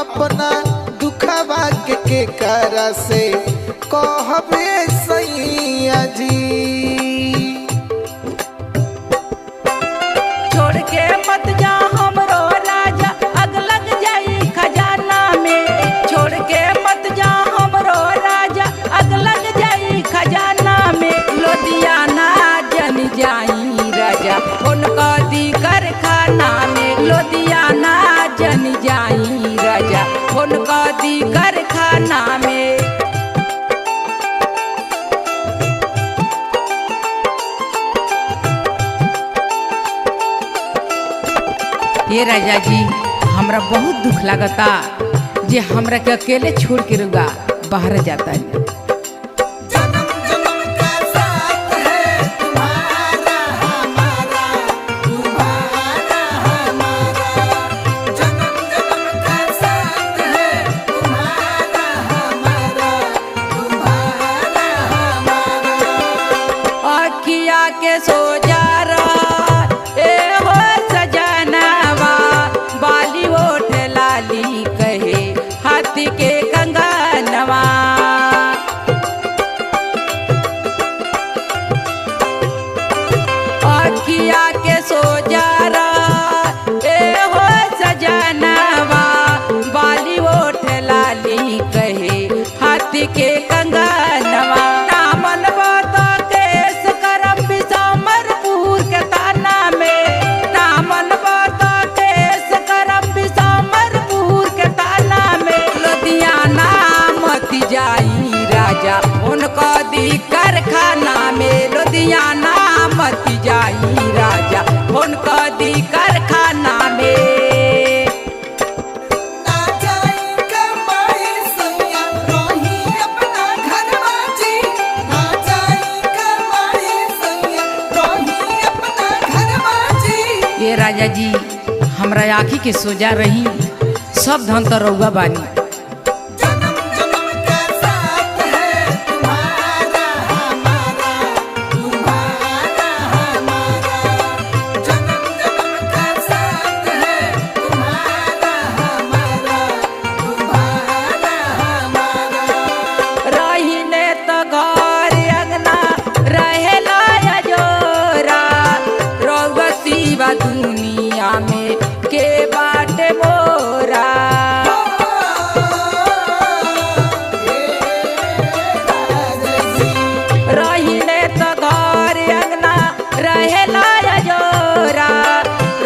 अपना दुखवा के करा से कहबे सैया जी। छोड़ के मत जा हमरो राजा, अग लग जाई खजाना में। छोड़ के मत जा हमरो राजा, अग लग जाई खजाना में। लुधियाना जन जाई राजा, उनका दी कारखाना में। लुधियाना जन जाई राजा, उनका दी कारखाना में। ये राजा जी हमरा बहुत दुख लगता जे हमरा के अकेले छोड़ के रुआ बाहर जाता है। जन्म जन्म का साथ है तुम्हारा हमारा, तुम्हारा हमारा। जन्म जन्म का साथ है तुम्हारा हमारा, तुम्हारा हमारा। अखिया के सो जा ए हो सजनवा, बाली ओठ लाली कहे हाथी के कंगनवा। अखिया के सो जा ए हो सजनवा, बाली ओठ लाली कहे हाथी के कंगनवा। नामन बता केस करम बिसामरपुर के ताना में। नामन बता केस करम बिसामरपुर के ताना में। लुधियाना मत जाई राजा, उनको दी कारखाना में। लुधियाना मत जाई राजा, उनको दी कारखाना में। ना जाई कमाई सैया रही अपना घरवा जी, ना जाई कमाई सैया रही अपना घरवा जी। ये राजा जी हमरा आँखी के सोजा रही, सब धन तो रउआ बानी। जन्म जन्म का साथ है तुम्हारा हमारा, तुम्हारा हमारा। जन्म जन्म का साथ है तुम्हारा हमारा, तुम्हारा हमारा। रहीने तो घर अंगना रहेला जोरा, रउआ सिवा दुनिया में के बाटे मोरा। रहीने तो घर अंगना रहेला जोरा,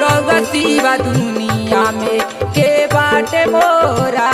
रउआ सिवा दुनिया में के बाटे मोरा।